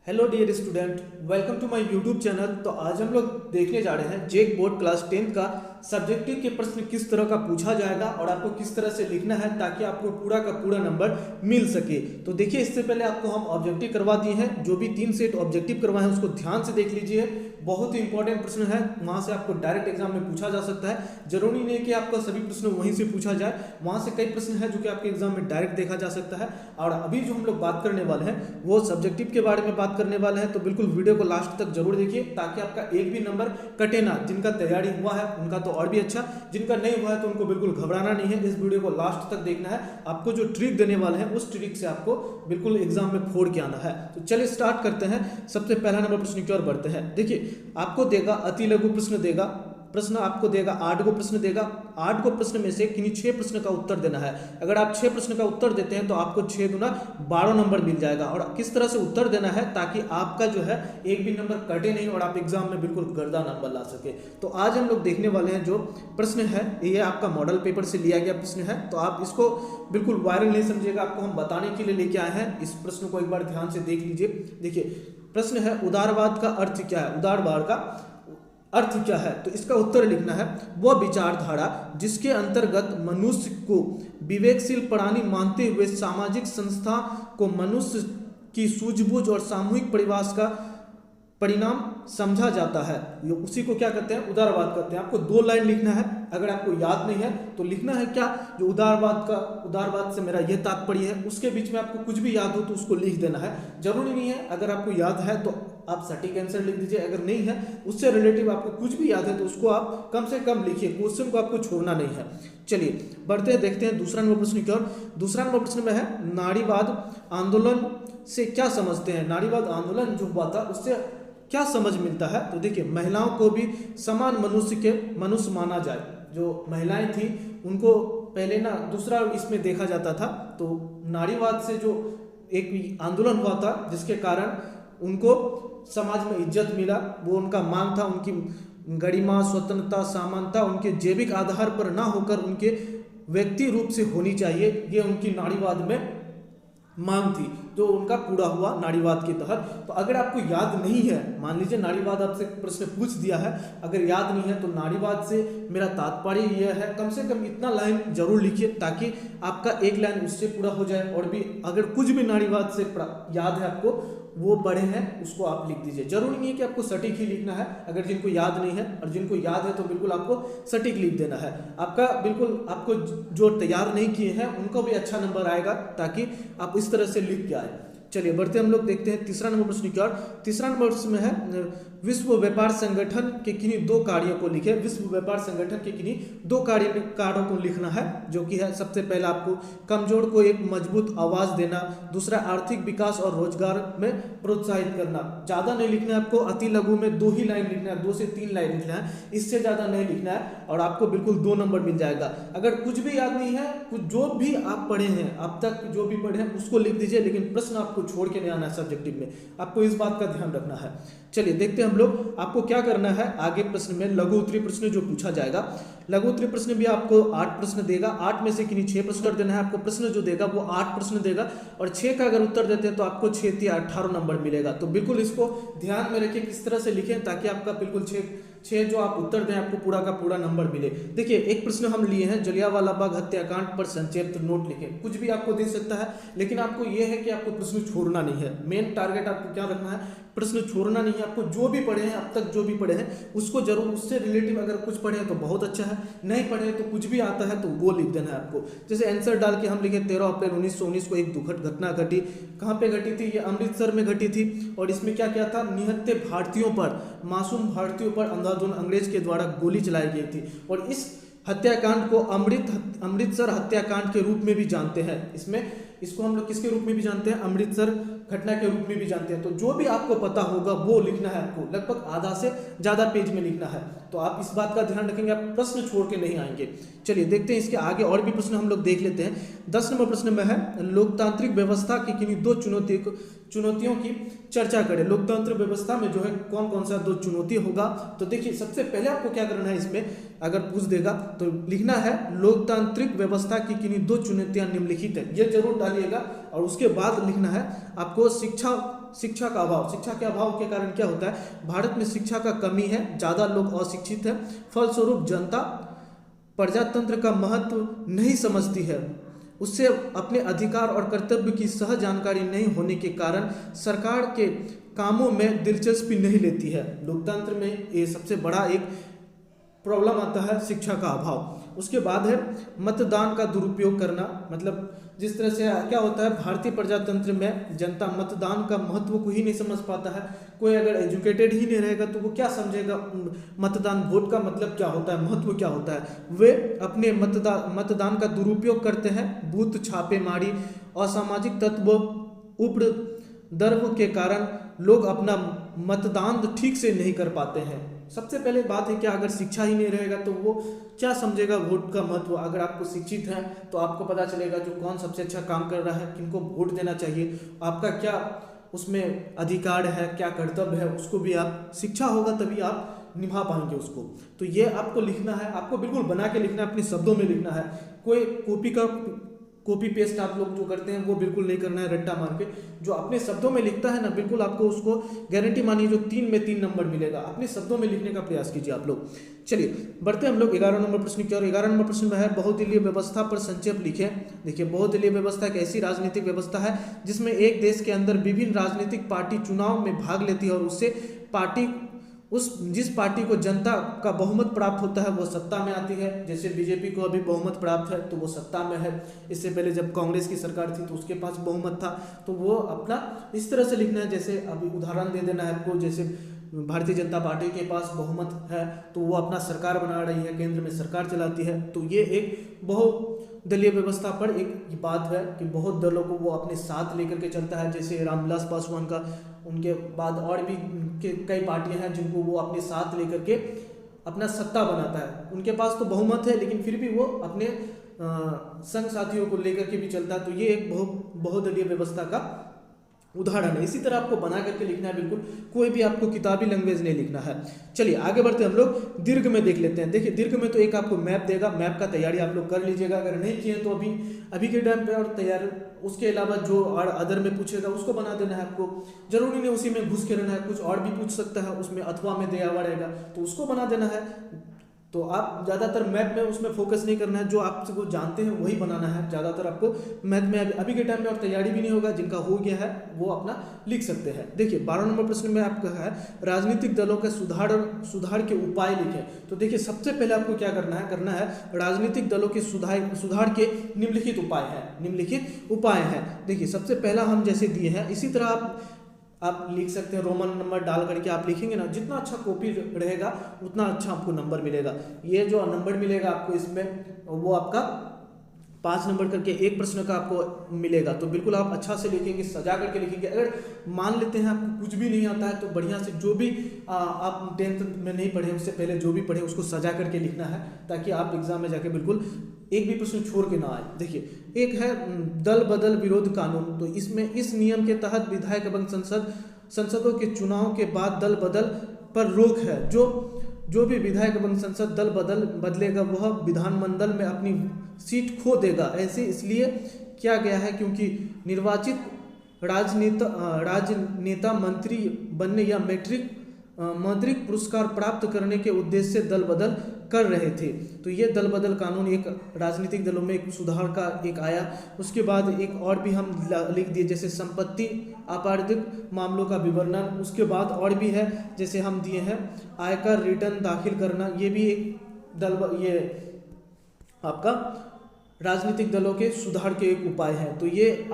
Hello dear student, welcome to my YouTube channel. तो आज हम लोग देखने जा रहे हैं जेक बोर्ड क्लास 10 का सब्जेक्टिव के प्रश्न किस तरह का पूछा जाएगा और आपको किस तरह से लिखना है ताकि आपको पूरा का पूरा नंबर मिल सके। तो देखिए, इससे पहले आपको हम ऑब्जेक्टिव करवा दिए हैं। जो भी 3 सेट ऑब्जेक्टिव करवाए हैं उसको ध्यान से देख लीजिए। बहुत ही इंपॉर्टेंट प्रश्न है, वहां से आपको डायरेक्ट एग्जाम में पूछा जा सकता है। जरूरी नहीं है कि आपका सभी प्रश्न वहीं से पूछा जाए, वहां से कई प्रश्न है जो कि आपके एग्जाम में डायरेक्ट देखा जा सकता है। और अभी जो हम लोग बात करने वाले हैं वो सब्जेक्टिव के बारे में बात करने वाले हैं। तो बिल्कुल वीडियो को लास्ट तक जरूर देखिए ताकि आपका एक भी नंबर कटे ना। जिनका तैयारी हुआ है उनका तो और भी अच्छा, जिनका नहीं हुआ है तो उनको बिल्कुल घबराना नहीं है। इस वीडियो को लास्ट तक देखना है। आपको जो ट्रिक देने वाले हैं उस ट्रिक से आपको बिल्कुल एग्जाम में फोड़ के आना है। तो चलिए स्टार्ट करते हैं। सबसे पहला नंबर प्रश्न की ओर बढ़ते हैं। देखिए, आपको देगा अति लघु प्रश्न देगा। प्रश्न आपको देगा 8 को प्रश्न देगा। 8 को प्रश्न में से किन्हीं 6 प्रश्न का उत्तर देना है। अगर आप 6 प्रश्न का उत्तर देते हैं तो आपको 6 गुना 12 नंबर मिल जाएगा। और किस तरह से उत्तर देना है ताकि आपका जो है एक भी नंबर कटे नहीं और आप एग्जाम में बिल्कुल गर्दा नंबर ला सके। तो आज हम लोग देखने वाले हैं जो प्रश्न है ये आपका मॉडल पेपर से लिया गया प्रश्न है। तो आप इसको बिल्कुल वायरल नहीं समझिएगा, आपको हम बताने के लिए लेके आए हैं। इस प्रश्न को एक बार ध्यान से देख लीजिए। देखिए, प्रश्न है उदारवाद का अर्थ क्या है। उदारवाद का अर्थ क्या है, तो इसका उत्तर लिखना है वह विचारधारा जिसके अंतर्गत मनुष्य को विवेकशील प्राणी मानते हुए सामाजिक संस्था को मनुष्य की सूझबूझ और सामूहिक परिवास का परिणाम समझा जाता है। ये उसी को क्या कहते हैं, उदारवाद कहते हैं। आपको 2 लाइन लिखना है। अगर आपको याद नहीं है तो लिखना है क्या, जो उदारवाद से मेरा यह तात्पर्य है। उसके बीच में आपको कुछ भी याद हो तो उसको लिख देना है। जरूरी नहीं है, अगर आपको याद है तो आप सटीक आंसर लिख दीजिए। अगर नहीं है, उससे रिलेटिव आपको कुछ भी याद है तो उसको आप कम से कम लिखिए। क्वेश्चन को आपको छोड़ना नहीं है। चलिए बढ़ते हैं, देखते हैं दूसरा नंबर प्रश्न की ओर। दूसरा नंबर प्रश्न में है नारीवाद आंदोलन से क्या समझते हैं। नारीवाद आंदोलन जो हुआ था उससे क्या समझ मिलता है। तो देखिए, महिलाओं को भी समान मनुष्य माना जाए। जो महिलाएं थी उनको पहले ना दूसरा इसमें देखा जाता था। तो नारीवाद से जो एक आंदोलन हुआ था जिसके कारण उनको समाज में इज्जत मिला, वो उनका मांग था। उनकी गरिमा, स्वतंत्रता, समानता उनके जैविक आधार पर ना होकर उनके व्यक्ति रूप से होनी चाहिए, ये उनकी नारीवाद में मांग थी, जो उनका पूरा हुआ नारीवाद के तहत। तो अगर आपको याद नहीं है, मान लीजिए नारीवाद आपसे प्रश्न पूछ दिया है, अगर याद नहीं है तो नारीवाद से मेरा तात्पर्य यह है, कम से कम इतना लाइन जरूर लिखिए ताकि आपका एक लाइन उससे पूरा हो जाए। और भी अगर कुछ भी नारीवाद से याद है आपको, वो बड़े हैं, उसको आप लिख दीजिए। जरूरी नहीं है कि आपको सटीक ही लिखना है। अगर जिनको याद नहीं है और जिनको याद है तो बिल्कुल आपको सटीक लिख देना है। आपका बिल्कुल, आपको जो तैयार नहीं किए हैं उनको भी अच्छा नंबर आएगा ताकि आप इस तरह से लिख के आए। चलिए बढ़ते हम लोग देखते हैं तीसरा नंबर प्रश्न की ओर। तीसरा नंबर प्रश्न में है विश्व व्यापार संगठन के किन्हीं 2 कार्यों को लिखे। विश्व व्यापार संगठन के किन्हीं 2 कार्यों को लिखना है, जो कि है सबसे पहला आपको कमजोर को एक मजबूत आवाज देना, दूसरा आर्थिक विकास और रोजगार में प्रोत्साहित करना। ज्यादा नहीं लिखना है आपको, अति लघु में 2 ही लाइन लिखना है, 2 से 3 लाइन लिखना है, इससे ज्यादा नहीं लिखना है और आपको बिल्कुल 2 नंबर मिल जाएगा। अगर कुछ भी याद नहीं है, कुछ जो भी आप पढ़े हैं अब तक जो भी पढ़े हैं उसको लिख दीजिए, लेकिन प्रश्न आपको छोड़ के नहीं आना है सब्जेक्टिव में। आपको इस बात का ध्यान रखना है। चलिए देखते हैं हम लोग, आपको क्या करना है आगे प्रश्न में। लघु उत्तरी प्रश्न जो पूछा जाएगा, लघु उत्तरी प्रश्न भी आपको 8 प्रश्न देगा। 8 में से किन्हीं 6 प्रश्न उत्तर देना है। आपको प्रश्न जो देगा वो 8 प्रश्न देगा और 6 का अगर उत्तर देते हैं तो आपको 6 या 18 नंबर मिलेगा। तो बिल्कुल इसको ध्यान में रखिए किस तरह से लिखें ताकि आपका बिल्कुल 6 जो आप उत्तर दें आपको पूरा का पूरा नंबर मिले। देखिए, एक प्रश्न हम लिए हैं जलियांवाला बाग हत्याकांड पर संक्षिप्त नोट लिखें। कुछ भी आपको दे सकता है, लेकिन आपको यह है कि आपको प्रश्न छोड़ना नहीं है। मेन टारगेट आपको क्या रखना है, प्रश्न छोड़ना नहीं है। आपको जो भी पढ़े हैं अब तक जो भी पढ़े हैं उसको जरूर, उससे रिलेटिव अगर कुछ पढ़े हैं तो बहुत अच्छा है, नहीं पढ़े हैं तो कुछ भी आता है तो वो लिख देना है आपको। जैसे आंसर डाल के हम लिखे 13 अप्रैल 1919 को एक दुखद घटना घटी। कहाँ पे घटी थी, ये अमृतसर में घटी थी। और इसमें क्या क्या था, निहत्थे भारतीयों पर, मासूम भारतीयों पर अंधाधुंध अंग्रेज के द्वारा गोली चलाई गई थी। और इस हत्याकांड को अमृतसर हत्याकांड के रूप में भी जानते हैं। इसको हम लोग किसके रूप में भी जानते हैं, अमृतसर घटना के रूप में भी जानते हैं। तो जो भी आपको पता होगा वो लिखना है आपको, लगभग आधा से ज्यादा पेज में लिखना है। तो आप इस बात का ध्यान रखेंगे, आप प्रश्न छोड़ के नहीं आएंगे। चलिए देखते हैं इसके आगे और भी प्रश्न हम लोग देख लेते हैं। 10 नंबर प्रश्न में है लोकतांत्रिक व्यवस्था की किन्हीं 2 चुनौतियों की चर्चा करें। लोकतंत्र व्यवस्था में जो है कौन कौन सा 2 चुनौती होगा। तो देखिए, सबसे पहले आपको क्या करना है, इसमें अगर पूछ देगा तो लिखना है लोकतांत्रिक व्यवस्था की किन्हीं 2 चुनौतियां निम्नलिखित है, ये जरूर डालिएगा। और उसके बाद लिखना है आपको शिक्षा शिक्षा का अभाव। शिक्षा के अभाव के कारण क्या होता है, भारत में शिक्षा का कमी है, ज़्यादा लोग अशिक्षित है, फलस्वरूप जनता प्रजातंत्र का महत्व नहीं समझती है, उससे अपने अधिकार और कर्तव्य की सह जानकारी नहीं होने के कारण सरकार के कामों में दिलचस्पी नहीं लेती है। लोकतंत्र में ये सबसे बड़ा एक प्रॉब्लम आता है, शिक्षा का अभाव। उसके बाद है मतदान का दुरुपयोग करना, मतलब जिस तरह से क्या होता है, भारतीय प्रजातंत्र में जनता मतदान का महत्व को ही नहीं समझ पाता है। कोई अगर एजुकेटेड ही नहीं रहेगा तो वो क्या समझेगा मतदान, वोट का मतलब क्या होता है, महत्व क्या होता है। वे अपने मतदान का दुरुपयोग करते हैं, बूथ छापेमारी, असामाजिक तत्व, उपद्रव के कारण लोग अपना मतदान ठीक से नहीं कर पाते हैं। सबसे पहले बात है कि अगर शिक्षा ही नहीं रहेगा तो वो क्या समझेगा वोट का महत्व। अगर आपको शिक्षित हैं तो आपको पता चलेगा जो कौन सबसे अच्छा काम कर रहा है, किनको वोट देना चाहिए, आपका क्या उसमें अधिकार है, क्या कर्तव्य है, उसको भी आप, शिक्षा होगा तभी आप निभा पाएंगे उसको। तो ये आपको लिखना है, आपको बिल्कुल बना के लिखना है, अपने शब्दों में लिखना है। कोई कॉपी पेस्ट आप लोग जो करते हैं वो बिल्कुल नहीं करना है रट्टा मार के। जो अपने शब्दों में लिखता है ना, बिल्कुल आपको उसको गारंटी मानिए जो 3 में 3 नंबर मिलेगा। अपने शब्दों में लिखने का प्रयास कीजिए आप लोग। चलिए बढ़ते हैं हम लोग 11 नंबर प्रश्न की ओर। 11 नंबर प्रश्न में है बहुदलीय व्यवस्था पर संक्षेप लिखें। देखिए बहुदलीय व्यवस्था एक ऐसी राजनीतिक व्यवस्था है जिसमें एक देश के अंदर विभिन्न राजनीतिक पार्टी चुनाव में भाग लेती है और उससे जिस पार्टी को जनता का बहुमत प्राप्त होता है वो सत्ता में आती है। जैसे बीजेपी को अभी बहुमत प्राप्त है तो वो सत्ता में है। इससे पहले जब कांग्रेस की सरकार थी तो उसके पास बहुमत था, तो वो अपना इस तरह से लिखना है। जैसे अभी उदाहरण दे देना है आपको, जैसे भारतीय जनता पार्टी के पास बहुमत है तो वो अपना सरकार बना रही है, केंद्र में सरकार चलाती है। तो ये एक बहुदलीय व्यवस्था पर एक बात है कि बहुत दलों को वो अपने साथ लेकर के चलता है। जैसे रामविलास पासवान का, उनके बाद और भी कई पार्टियां हैं जिनको वो अपने साथ लेकर के अपना सत्ता बनाता है। उनके पास तो बहुमत है लेकिन फिर भी वो अपने संग साथियों को लेकर के भी चलता है। तो ये एक बहुदलीय व्यवस्था का उदाहरण है। इसी तरह आपको बना करके लिखना है, बिल्कुल कोई भी आपको किताबी लैंग्वेज नहीं लिखना है। चलिए आगे बढ़ते हैं हम लोग दीर्घ में देख लेते हैं। देखिए दीर्घ में तो एक आपको मैप देगा, मैप का तैयारी आप लोग कर लीजिएगा। अगर नहीं किए तो अभी के टाइम पे और तैयार, उसके अलावा जो और अदर में पूछेगा उसको बना देना है आपको। जरूरी नहीं उसी में घुस के रहना है, कुछ और भी पूछ सकता है उसमें, अथवा में दिया हुआ रहेगा तो उसको बना देना है। तो आप ज़्यादातर मैथ में उसमें फोकस नहीं करना है, जो आप वो जानते हैं वही बनाना है। ज़्यादातर आपको मैथ में अभी के टाइम में और तैयारी भी नहीं होगा, जिनका हो गया है वो अपना लिख सकते हैं। देखिए 12 नंबर प्रश्न में आपका है राजनीतिक दलों के सुधार के उपाय लिखें। तो देखिए सबसे पहले आपको क्या करना है राजनीतिक दलों के सुधार के निम्नलिखित उपाय हैं। देखिए सबसे पहला हम जैसे दिए हैं इसी तरह आप लिख सकते हैं। रोमन नंबर डाल करके आप लिखेंगे ना, जितना अच्छा कॉपी रहेगा उतना अच्छा आपको नंबर मिलेगा। ये जो नंबर मिलेगा आपको इसमें वो आपका 5 नंबर करके एक प्रश्न का आपको मिलेगा। तो बिल्कुल आप अच्छा से लिखेंगे, सजा करके लिखेंगे। अगर मान लेते हैं आपको कुछ भी नहीं आता है तो बढ़िया से जो भी आप 10th में नहीं पढ़े उससे पहले जो भी पढ़े उसको सजा करके लिखना है, ताकि आप एग्जाम में जाके बिल्कुल एक भी प्रश्न छोड़ के ना आए। देखिए एक है दल बदल विरोध कानून। तो इसमें इस नियम के तहत विधायक एवं संसदों के चुनाव के बाद दल बदल पर रोक है। जो भी विधायक एवं संसद दल बदलेगा वह विधानमंडल में अपनी सीट खो देगा। ऐसे इसलिए किया गया है क्योंकि निर्वाचित राजनेता मंत्री बनने या मौद्रिक पुरस्कार प्राप्त करने के उद्देश्य से दल बदल कर रहे थे। तो ये दल बदल कानून एक राजनीतिक दलों में एक सुधार का एक आया। उसके बाद एक और भी हम लिख दिए जैसे संपत्ति आपराधिक मामलों का विवरण। उसके बाद और भी है जैसे हम दिए हैं आयकर रिटर्न दाखिल करना। ये भी एक ये आपका राजनीतिक दलों के सुधार के एक उपाय है। तो ये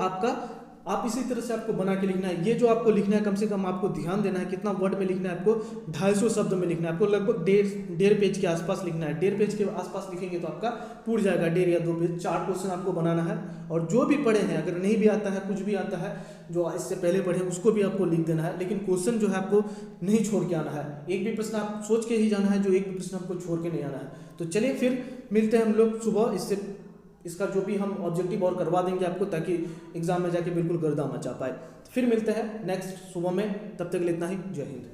आप इसी तरह से आपको बना के लिखना है। ये जो आपको लिखना है कम से कम आपको ध्यान देना है कितना वर्ड में लिखना है। आपको 250 शब्द में लिखना है। आपको लगभग 1.5 पेज के आसपास लिखना है। 1.5 पेज के आसपास लिखेंगे तो आपका पूरा जाएगा 1.5 या 2 पेज। 4 क्वेश्चन आपको बनाना है और जो भी पढ़े हैं, अगर नहीं भी आता है कुछ भी आता है जो इससे पहले पढ़े उसको भी आपको लिख देना है। लेकिन क्वेश्चन जो है आपको नहीं छोड़ के आना है। एक भी प्रश्न आप सोच के ही जाना है, जो एक भी प्रश्न आपको छोड़ के नहीं आना है। तो चलिए फिर मिलते हैं हम लोग सुबह। इसका जो भी हम ऑब्जेक्टिव और करवा देंगे आपको, ताकि एग्जाम में जाके बिल्कुल गर्दा मचा पाए। फिर मिलते हैं नेक्स्ट सुबह में, तब तक के लिए इतना ही। जय हिंद।